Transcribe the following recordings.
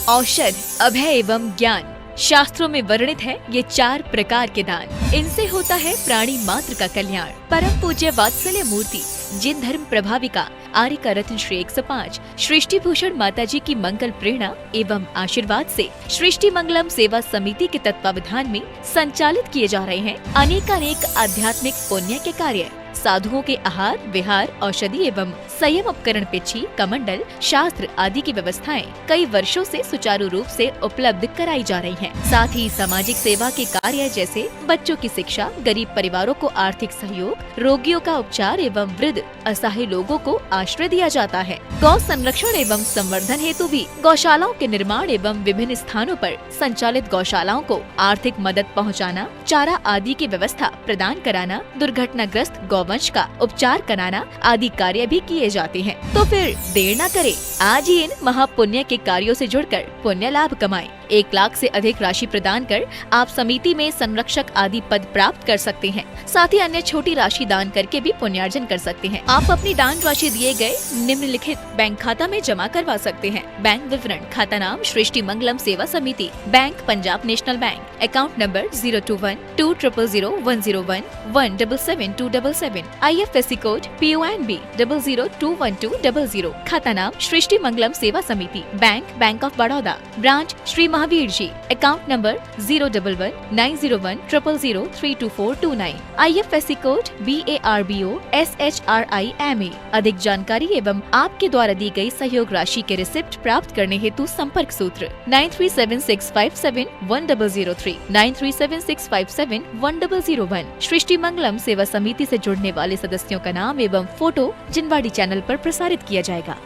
औषध, अभय एवं ज्ञान। शास्त्रों में वर्णित है ये 4 प्रकार के दान। इनसे होता है प्राणी मात्र का कल्याण। परम पूज्य वात्सल्य मूर्ति जिन धर्म प्रभाविका आर्य का रत्न श्री 105 सृष्टि भूषण माता जी की मंगल प्रेरणा एवं आशीर्वाद से सृष्टि मंगलम सेवा समिति के तत्वावधान में संचालित किए जा रहे हैं अनेकानेक आध्यात्मिक पुण्य के कार्य। साधुओं के आहार, विहार, औषधि एवं संयम उपकरण, पिछी, कमंडल, शास्त्र आदि की व्यवस्थाएं कई वर्षों से सुचारू रूप से उपलब्ध कराई जा रही हैं। साथ ही सामाजिक सेवा के कार्य जैसे बच्चों की शिक्षा, गरीब परिवारों को आर्थिक सहयोग, रोगियों का उपचार एवं वृद्ध असहाय लोगों को आश्रय दिया जाता है। गौ संरक्षण एवं संवर्धन हेतु भी गौशालाओं के निर्माण एवं विभिन्न स्थानों पर संचालित गौशालाओं को आर्थिक मदद पहुँचाना, चारा आदि की व्यवस्था प्रदान कराना, दुर्घटनाग्रस्त गौवंश का उपचार कराना आदि कार्य भी किए जाते हैं। तो फिर देर न करें, आज ही इन महापुण्य के कार्यों से जुड़कर पुण्य लाभ कमाएं। 1 लाख से अधिक राशि प्रदान कर आप समिति में संरक्षक आदि पद प्राप्त कर सकते हैं। साथ ही अन्य छोटी राशि दान करके भी पुण्यार्जन कर सकते हैं। आप अपनी दान राशि दिए गए निम्नलिखित बैंक खाता में जमा करवा सकते हैं। बैंक विवरण: खाता नाम Srishti Mangalam Seva Samiti, bank Punjab national bank, account number 021-200-101-177-277, IFSC code PONB 0021200। खाता नाम Srishti Mangalam Seva Samiti, bank bank of Baroda, branch Shri Mahavir ji, account number 011-901-000-32429, IFSC code BARBO SHRIMA। अधिक जानकारी एवं आपके द्वारा दी गई सहयोग राशि के रिसिप्ट प्राप्त करने हेतु संपर्क सूत्र 9376571003, 9376571001। सृष्टि मंगलम सेवा समिति से जुड़ने वाले सदस्यों का नाम एवं फोटो जिनवाड़ी चैनल पर प्रसारित किया जाएगा।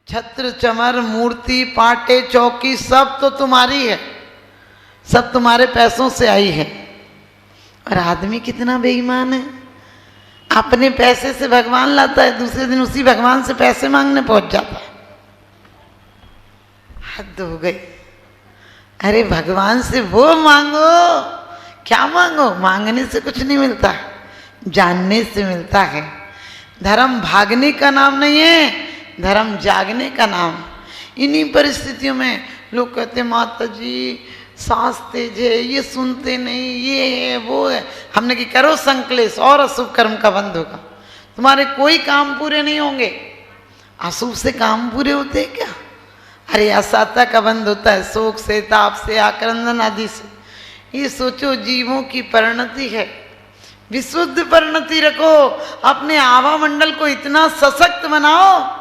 छत्र, चमर, मूर्ति, पाटे, चौकी सब तो तुम्हारी है, सब तुम्हारे पैसों से आई है। और आदमी कितना बेईमान है, अपने पैसे से भगवान लाता है, दूसरे दिन उसी भगवान से पैसे मांगने पहुंच जाता है। हद हो गई। अरे भगवान से वो मांगो, क्या मांगो? मांगने से कुछ नहीं मिलता, जानने से मिलता है। धर्म भागने का नाम नहीं है, धर्म जागने का नाम। इन्हीं परिस्थितियों में लोग कहते माता जी सांस तेज है, ये सुनते नहीं, ये है वो है। हमने कि करो संकलेश और अशुभ कर्म का बंध होगा, तुम्हारे कोई काम पूरे नहीं होंगे। अशुभ से काम पूरे होते हैं क्या? अरे असाता का बंध होता है शोक से, ताप से, आक्रंदन आदि से। ये सोचो जीवों की परिणति है, विशुद्ध परिणति रखो। अपने आभा मंडल को इतना सशक्त बनाओ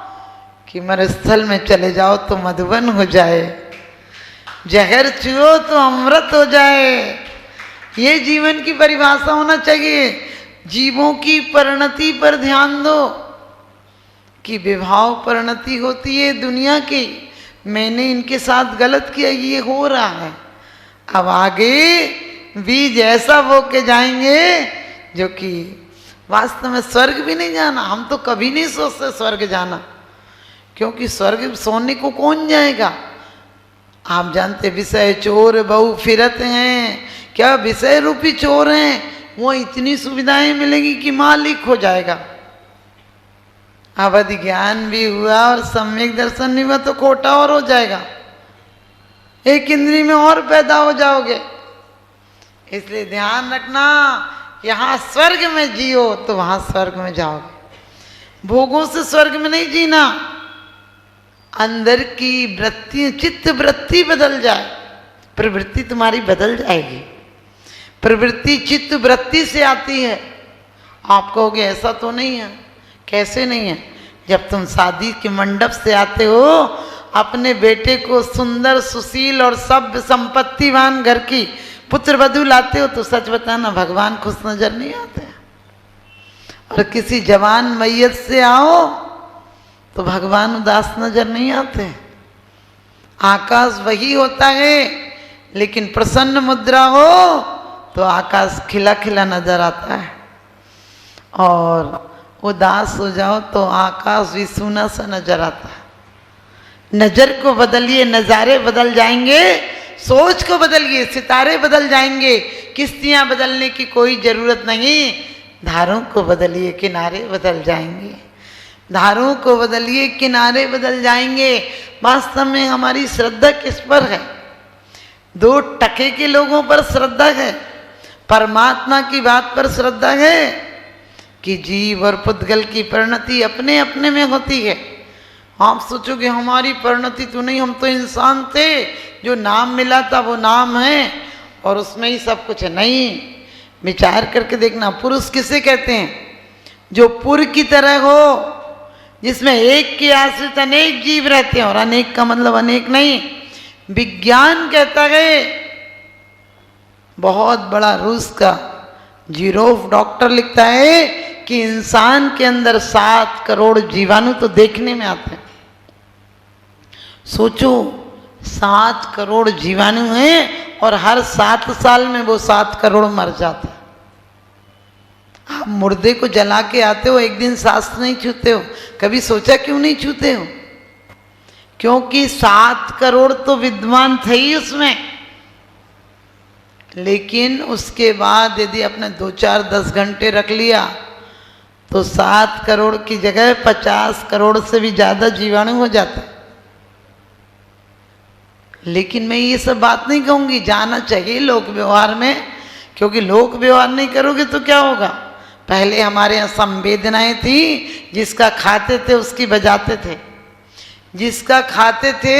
कि मरुस्थल में चले जाओ तो मधुबन हो जाए, जहर चुओ तो अमृत हो जाए। ये जीवन की परिभाषा होना चाहिए। जीवों की परिणति पर ध्यान दो कि विभाव परिणति होती है दुनिया की। मैंने इनके साथ गलत किया, ये हो रहा है। अब आगे बीज ऐसा बो के जाएंगे जो कि वास्तव में स्वर्ग भी नहीं जाना। हम तो कभी नहीं सोचते स्वर्ग जाना, क्योंकि स्वर्ग सोने को कौन जाएगा? आप जानते विषय चोर बहु फिरत हैं। क्या विषय रूपी चोर हैं? वो इतनी सुविधाएं मिलेगी कि मालिक हो जाएगा। अवधि ज्ञान भी हुआ और सम्यक दर्शन नहीं हुआ तो खोटा और हो जाएगा। एक इंद्री में और पैदा हो जाओगे। इसलिए ध्यान रखना, यहाँ स्वर्ग में जियो तो वहां स्वर्ग में जाओगे। भोगों से स्वर्ग में नहीं जीना। अंदर की वृत्ति, चित्त वृत्ति बदल जाए, प्रवृत्ति तुम्हारी बदल जाएगी। प्रवृत्ति चित्त वृत्ति से आती है। आप कहोगे ऐसा तो नहीं है। कैसे नहीं है? जब तुम शादी के मंडप से आते हो, अपने बेटे को सुंदर, सुशील और सभ्य संपत्तिवान घर की पुत्र वधू लाते हो तो सच बताना भगवान खुश नजर नहीं आते। और किसी जवान मैयत से आओ तो भगवान उदास नजर नहीं आते। आकाश वही होता है, लेकिन प्रसन्न मुद्रा हो तो आकाश खिला खिला नजर आता है, और उदास हो जाओ तो आकाश भी सूना सा नजर आता है। नजर को बदलिए, नज़ारे बदल जाएंगे। सोच को बदलिए, सितारे बदल जाएंगे। किश्तियां बदलने की कोई जरूरत नहीं। धारों को बदलिए किनारे बदल जाएंगे, धारों को बदलिए किनारे बदल जाएंगे। वास्तव में हमारी श्रद्धा किस पर है? 2 टके के लोगों पर श्रद्धा है, परमात्मा की बात पर श्रद्धा है कि जीव और पुद्गल की परिणति अपने अपने में होती है। आप सोचोगे हमारी परिणति तो नहीं, हम तो इंसान थे, जो नाम मिला था वो नाम है और उसमें ही सब कुछ है। नहीं, विचार करके देखना, पुरुष किसे कहते हैं? जो पुर की तरह हो, जिसमें एक के आश्रित अनेक जीव रहते हैं, और अनेक का मतलब अनेक नहीं। विज्ञान कहता है, बहुत बड़ा रूस का जीरोफ डॉक्टर लिखता है कि इंसान के अंदर 7 करोड़ जीवाणु तो देखने में आते हैं। सोचो, 7 करोड़ जीवाणु हैं और हर 7 साल में वो 7 करोड़ मर जाते हैं। आप मुर्दे को जला के आते हो, एक दिन सांस नहीं छूते हो, कभी सोचा क्यों नहीं छूते हो? क्योंकि 7 करोड़ तो विद्वान थे ही उसमें, लेकिन उसके बाद यदि आपने 2, 4, 10 घंटे रख लिया तो 7 करोड़ की जगह 50 करोड़ से भी ज्यादा जीवाणु हो जाते। लेकिन मैं ये सब बात नहीं कहूंगी, जाना चाहिए लोक व्यवहार में, क्योंकि लोक व्यवहार नहीं करोगे तो क्या होगा? पहले हमारे यहाँ संवेदनाएं थी, जिसका खाते थे उसकी बजाते थे, जिसका खाते थे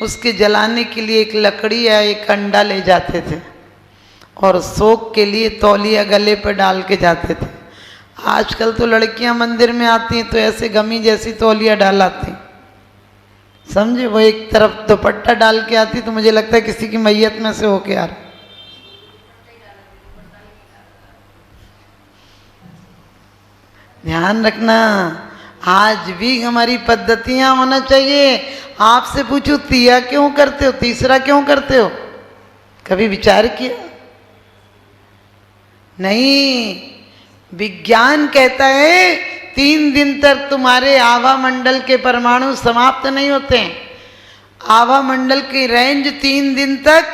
उसके जलाने के लिए एक लकड़ी या एक अंडा ले जाते थे, और शोक के लिए तौलिया गले पर डाल के जाते थे। आजकल तो लड़कियां मंदिर में आती हैं तो ऐसे गमी जैसी तौलिया डाल आती, समझे? वो एक तरफ दुपट्टा डाल के आती तो मुझे लगता है किसी की मैयत में से होके आ रहा। ध्यान रखना, आज भी हमारी पद्धतियां होना चाहिए। आपसे पूछो तिया क्यों करते हो, तीसरा क्यों करते हो? कभी विचार किया? नहीं, विज्ञान कहता है 3 दिन तक तुम्हारे आभा मंडल के परमाणु समाप्त नहीं होते हैं। आभा मंडल की रेंज 3 दिन तक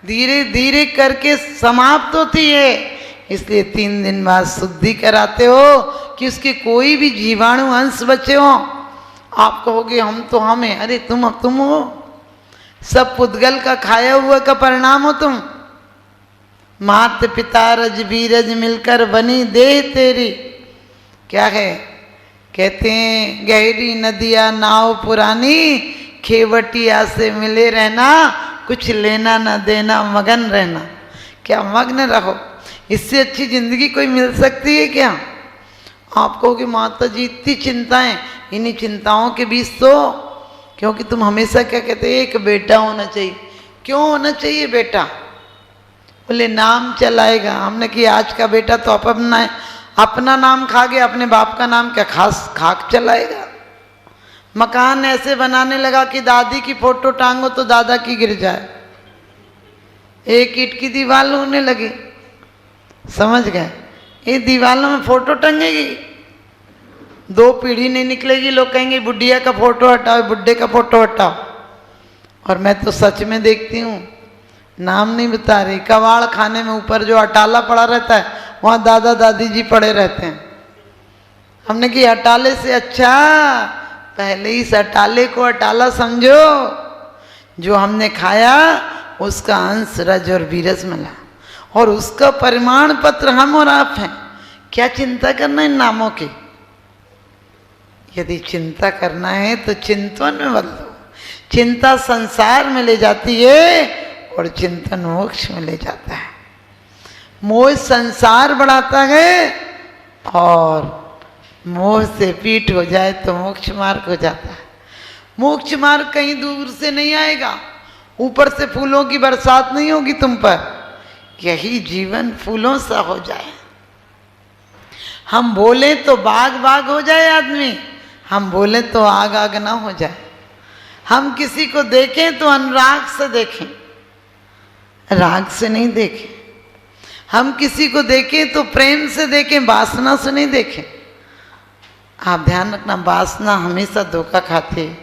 धीरे धीरे करके समाप्त होती है, इसलिए 3 दिन बाद शुद्धि कराते हो कि उसके कोई भी जीवाणु अंश बचे हो। आप कहोगे हम तो हम हैं, अरे तुम हो, सब पुद्गल का खाया हुआ का परिणाम हो तुम। मात पिता रज बीरज मिलकर बनी देह तेरी। क्या है? कहते हैं गहरी नदिया नाव पुरानी, खेवटिया से मिले रहना, कुछ लेना न देना मगन रहना। क्या मग्न रहो, इससे अच्छी जिंदगी कोई मिल सकती है क्या? आप कहोगे माता जी इतनी चिंताएं, इन्हीं चिंताओं के बीच तो, क्योंकि तुम हमेशा क्या कहते हैं, एक बेटा होना चाहिए। क्यों होना चाहिए बेटा? बोले नाम चलाएगा। हमने कि आज का बेटा तो अपना नाम खा गया, अपने बाप का नाम क्या खाक चलाएगा? मकान ऐसे बनाने लगा कि दादी की फोटो टांगो तो दादा की गिर जाए, एक ईंट की दीवार होने लगी। समझ गए? ये दीवारों में फोटो टंगेगी, 2 पीढ़ी नहीं निकलेगी, लोग कहेंगे बुढ़िया का फोटो हटाओ, बुढ़े का फोटो हटाओ। और मैं तो सच में देखती हूँ, नाम नहीं बता रही, कबाड़ खाने में ऊपर जो अटाला पड़ा रहता है वहाँ दादा दादी जी पड़े रहते हैं। हमने कि अटाले से अच्छा पहले इस अटाले को अटाला समझो, जो हमने खाया उसका अंश रज और बीरज मिला, और उसका परिमाण पत्र हम और आप हैं। क्या चिंता करना इन नामों की? यदि चिंता करना है तो चिंतन में बदलो। चिंता संसार में ले जाती है और चिंतन मोक्ष में ले जाता है। मोह संसार बढ़ाता है, और मोह से पीठ हो जाए तो मोक्ष मार्ग हो जाता है। मोक्ष मार्ग कहीं दूर से नहीं आएगा, ऊपर से फूलों की बरसात नहीं होगी तुम पर। यही जीवन फूलों सा हो जाए। हम बोले तो बाग बाग हो जाए आदमी, हम बोले तो आग आग ना हो जाए। हम किसी को देखें तो अनुराग से देखें, राग से नहीं देखें। हम किसी को देखें तो प्रेम से देखें, वासना से नहीं देखें। आप ध्यान रखना, वासना हमेशा धोखा खाती है।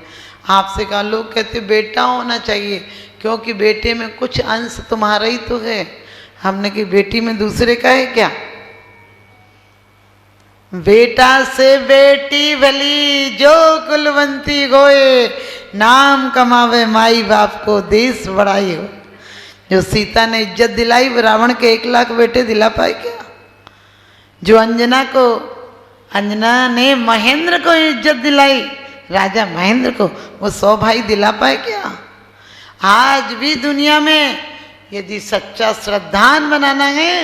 आपसे कहा, लोग कहते बेटा होना चाहिए, क्योंकि बेटे में कुछ अंश तुम्हारा ही तो है। हमने कि बेटी में दूसरे का है क्या? बेटा से बेटी भली जो कुलवंती होए, नाम कमावे माई बाप को देश बड़ाई हो। जो सीता ने इज्जत दिलाई वो रावण के 1 लाख बेटे दिला पाए क्या? जो अंजना ने महेंद्र को इज्जत दिलाई, राजा महेंद्र को, वो 100 भाई दिला पाए क्या? आज भी दुनिया में यदि सच्चा श्रद्धान बनाना है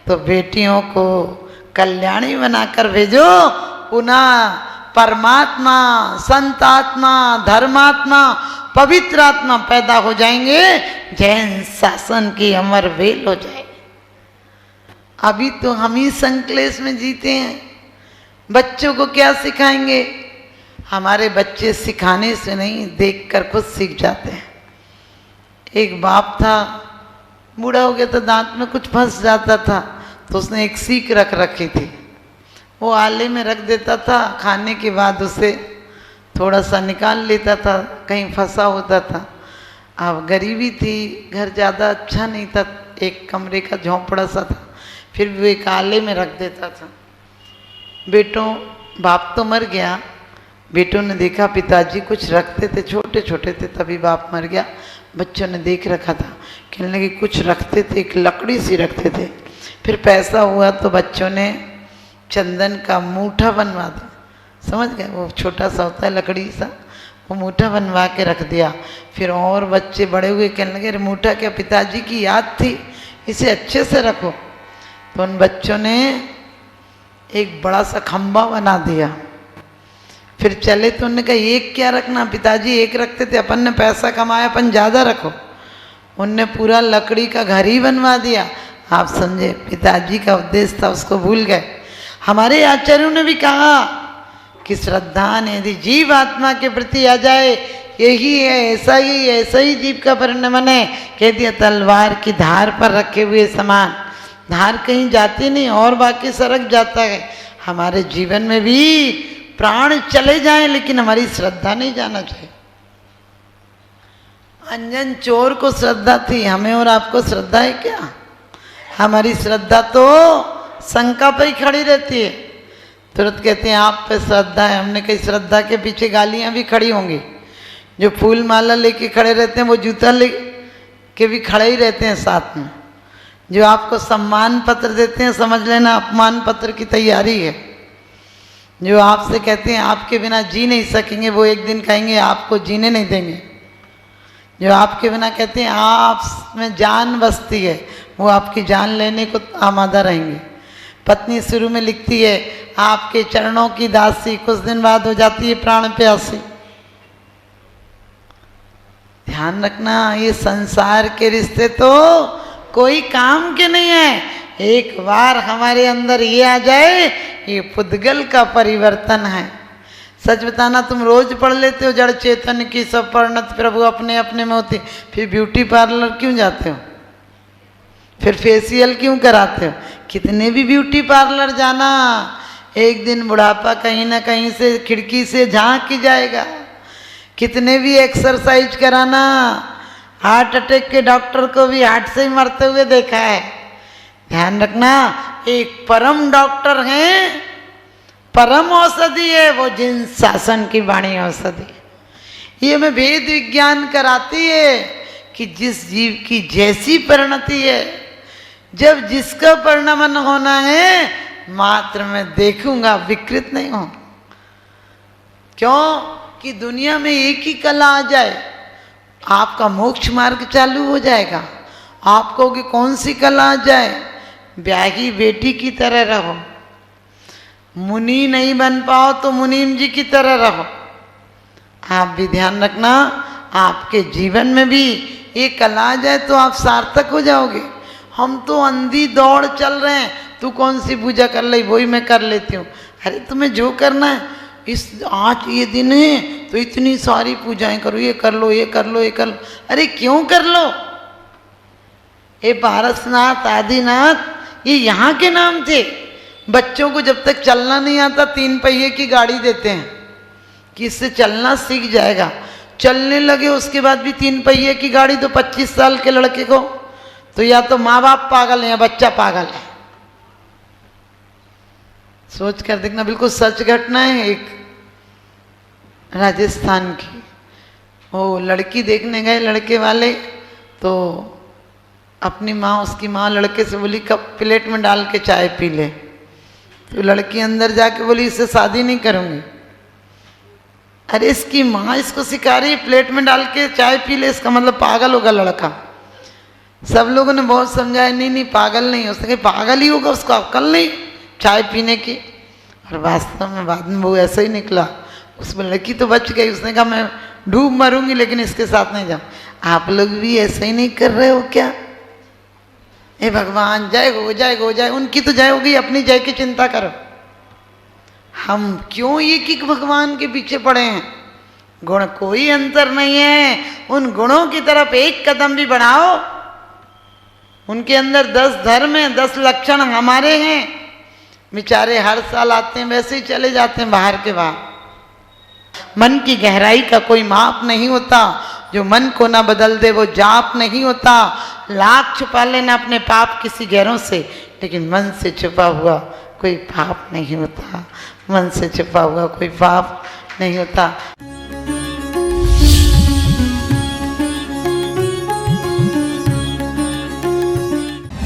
तो बेटियों को कल्याणी बनाकर भेजो। पुनः परमात्मा, संतात्मा, धर्मात्मा, पवित्र आत्मा पैदा हो जाएंगे, जैन शासन की अमर वेल हो जाए। अभी तो हम ही संकलेश में जीते हैं। बच्चों को क्या सिखाएंगे? हमारे बच्चे सिखाने से नहीं, देखकर खुद सीख जाते हैं। एक बाप था, बूढ़ा हो गया तो दांत में कुछ फंस जाता था, तो उसने एक सीख रख रखी थी। वो आले में रख देता था, खाने के बाद उसे थोड़ा सा निकाल लेता था, कहीं फंसा होता था। अब गरीबी थी, घर ज़्यादा अच्छा नहीं था, एक कमरे का झोंपड़ा सा था, फिर भी वो एक आले में रख देता था। बेटों, बाप तो मर गया, बेटों ने देखा पिताजी कुछ रखते थे, छोटे छोटे थे, तभी बाप मर गया। बच्चों ने देख रखा था, कहने लगे कुछ रखते थे, एक लकड़ी सी रखते थे। फिर पैसा हुआ तो बच्चों ने चंदन का मूठा बनवा दिया, समझ गए, वो छोटा सा होता है लकड़ी सा, वो मूठा बनवा के रख दिया। फिर और बच्चे बड़े हुए, कहने लगे अरे मूठा क्या पिताजी की याद थी, इसे अच्छे से रखो। तो उन बच्चों ने एक बड़ा सा खंबा बना दिया। फिर चले तो उन्होंने कहा एक क्या रखना, पिताजी एक रखते थे, अपन ने पैसा कमाया, अपन ज़्यादा रखो। उनने पूरा लकड़ी का घर ही बनवा दिया। आप समझे, पिताजी का उद्देश्य था उसको भूल गए। हमारे आचार्यों ने भी कहा कि श्रद्धा यदि जीव आत्मा के प्रति आ जाए, यही है, ऐसा ही जीव का परिणमन है। कह दिया तलवार की धार पर रखे हुए समान, धार कहीं जाती नहीं और बाकी सरक जाता है। हमारे जीवन में भी प्राण चले जाएं लेकिन हमारी श्रद्धा नहीं जाना चाहिए। अंजन चोर को श्रद्धा थी, हमें और आपको श्रद्धा है क्या? हमारी श्रद्धा तो शंका पर ही खड़ी रहती है। तुरंत कहते हैं आप पे श्रद्धा है। हमने कही श्रद्धा के पीछे गालियां भी खड़ी होंगी। जो फूल माला लेके खड़े रहते हैं वो जूता ले के भी खड़े ही रहते हैं साथ में। जो आपको सम्मान पत्र देते हैं, समझ लेना अपमान पत्र की तैयारी है। जो आपसे कहते हैं आपके बिना जी नहीं सकेंगे, वो एक दिन कहेंगे आपको जीने नहीं देंगे। जो आपके बिना कहते हैं आप में जान बसती है, वो आपकी जान लेने को आमादा रहेंगे। पत्नी शुरू में लिखती है आपके चरणों की दासी, कुछ दिन बाद हो जाती है प्राण प्यासी। ध्यान रखना, ये संसार के रिश्ते तो कोई काम के नहीं है। एक बार हमारे अंदर ये आ जाए, ये पुद्गल का परिवर्तन है। सच बताना, तुम रोज पढ़ लेते हो जड़ चेतन की सब परिणत प्रभु अपने अपने में होती, फिर ब्यूटी पार्लर क्यों जाते हो? फिर फेशियल क्यों कराते हो? कितने भी ब्यूटी पार्लर जाना, एक दिन बुढ़ापा कहीं ना कहीं से खिड़की से झांक ही जाएगा। कितने भी एक्सरसाइज कराना, हार्ट अटैक के डॉक्टर को भी हार्ट से ही मरते हुए देखा है। ध्यान रखना, एक परम डॉक्टर हैं, परम औषधि है वो जिन शासन की वाणी औषधि। ये हमें वेद विज्ञान कराती है कि जिस जीव की जैसी परिणति है, जब जिसका परिणमन होना है, मात्र मैं देखूंगा, विकृत नहीं हूं। क्यों कि दुनिया में एक ही कला आ जाए, आपका मोक्ष मार्ग चालू हो जाएगा। आप कहोगे कौन सी कला आ जाए? ब्याही बेटी की तरह रहो, मुनि नहीं बन पाओ तो मुनीम जी की तरह रहो। आप भी ध्यान रखना, आपके जीवन में भी ये कला आ जाए तो आप सार्थक हो जाओगे। हम तो अंधी दौड़ चल रहे हैं, तू कौन सी पूजा कर ली, वही मैं कर लेती हूँ। अरे तुम्हें जो करना है, इस आज ये दिन है तो इतनी सारी पूजाएं करो, ये कर लो, ये कर लो, ये कर लो। अरे क्यों कर लो? ये पारसनाथ आदिनाथ ये यहाँ के नाम थे। बच्चों को जब तक चलना नहीं आता 3 पहिए की गाड़ी देते हैं कि इससे चलना सीख जाएगा। चलने लगे उसके बाद भी 3 पहिए की गाड़ी तो 25 साल के लड़के को तो या तो माँ बाप पागल है या बच्चा पागल है। सोच कर देखना, बिल्कुल सच घटना है एक राजस्थान की। वो लड़की देखने गए लड़के वाले, तो अपनी माँ, उसकी माँ लड़के से बोली कप प्लेट में डाल के चाय पी ले। तो लड़की अंदर जाके बोली इससे शादी नहीं करूँगी। अरे इसकी माँ इसको सिखा रही है प्लेट में डाल के चाय पी ले, इसका मतलब पागल होगा लड़का। सब लोगों ने बहुत समझाया, नहीं नहीं पागल नहीं, उसने कहा पागल ही होगा, उसको अक्ल नहीं चाय पीने की। और वास्तव में बाद में वो ऐसा ही निकला, उसमें लड़की तो बच गई। उसने कहा मैं डूब मरूंगी लेकिन इसके साथ नहीं जाऊँ। आप लोग भी ऐसा ही नहीं कर रहे हो क्या? हे भगवान, जय हो जय हो जय, उनकी तो जय होगी, अपनी जय की चिंता करो। हम क्यों एक एक भगवान के पीछे पड़े हैं? गुण कोई अंतर नहीं है, उन गुणों की तरफ एक कदम भी बढ़ाओ। उनके अंदर 10 धर्म हैं, 10 लक्षण हमारे हैं। बेचारे हर साल आते हैं, वैसे ही चले जाते हैं बाहर के बाहर। मन की गहराई का कोई माप नहीं होता, जो मन को ना बदल दे वो जाप नहीं होता। लाख छुपा लेना अपने पाप किसी गैरों से, लेकिन मन से छुपा हुआ कोई पाप नहीं होता। मन से छुपा हुआ कोई पाप नहीं होता।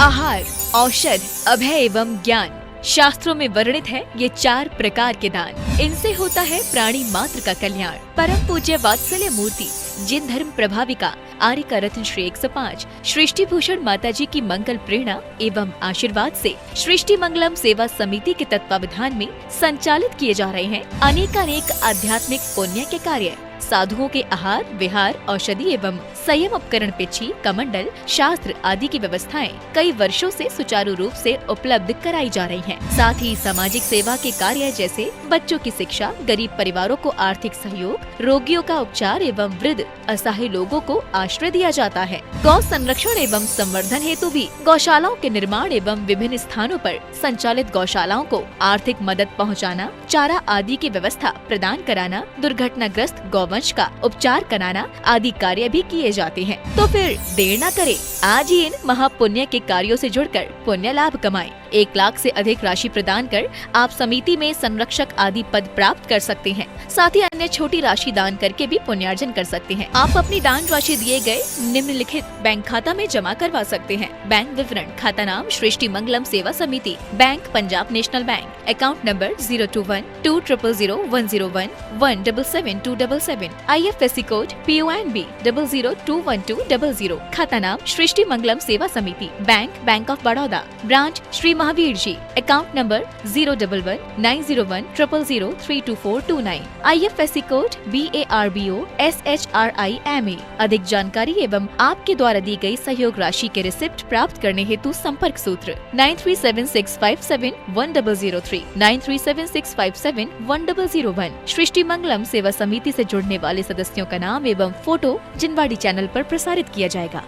आहार, औषध, अभय एवं ज्ञान। शास्त्रों में वर्णित है ये 4 प्रकार के दान। इनसे होता है प्राणी मात्र का कल्याण। परम पूज्य वात्सल्य मूर्ति जिन धर्म प्रभाविका आर्यका रत्न श्री 105 सृष्टि भूषण माता जी की मंगल प्रेरणा एवं आशीर्वाद से सृष्टि मंगलम सेवा समिति के तत्वावधान में संचालित किए जा रहे हैं अनेकानेक आध्यात्मिक पुण्य के कार्य। साधुओं के आहार, विहार, औषधि एवं संयम उपकरण, पिछी, कमंडल, शास्त्र आदि की व्यवस्थाएं कई वर्षों से सुचारू रूप से उपलब्ध कराई जा रही हैं। साथ ही सामाजिक सेवा के कार्य जैसे बच्चों की शिक्षा, गरीब परिवारों को आर्थिक सहयोग, रोगियों का उपचार एवं वृद्ध असहाय लोगों को आश्रय दिया जाता है। गौ संरक्षण एवं संवर्धन हेतु भी गौशालाओं के निर्माण एवं विभिन्न स्थानों पर संचालित गौशालाओं को आर्थिक मदद पहुँचाना, चारा आदि की व्यवस्था प्रदान कराना, दुर्घटनाग्रस्त गौवंश का उपचार कराना आदि कार्य भी किए जाते हैं। तो फिर देर न करें, आज ही इन महापुण्य के कार्यों से जुड़कर पुण्य लाभ कमाएं। 1 लाख से अधिक राशि प्रदान कर आप समिति में संरक्षक आदि पद प्राप्त कर सकते हैं। साथ ही अन्य छोटी राशि दान करके भी पुण्यार्जन कर सकते हैं। आप अपनी दान राशि दिए गए निम्नलिखित बैंक खाता में जमा करवा सकते हैं। बैंक विवरण: खाता नाम Srishti Mangalam Seva Samiti, bank Punjab national bank, account number 021-2001-177-277, IFSC code PONB 0021200। खाता नाम Srishti Mangalam Seva Samiti, bank of Baroda, branch Shri Mahavir ji, account number 011-901-000-32429, IFSC code BARBO SHRIMA। अधिक जानकारी एवं आपके द्वारा दी गई सहयोग राशि के रिसिप्ट प्राप्त करने हेतु संपर्क सूत्र 9376571003, 9376571001। सृष्टि मंगलम सेवा समिति से जुड़ने वाले सदस्यों का नाम एवं फोटो जिनवाड़ी चैनल पर प्रसारित किया जाएगा।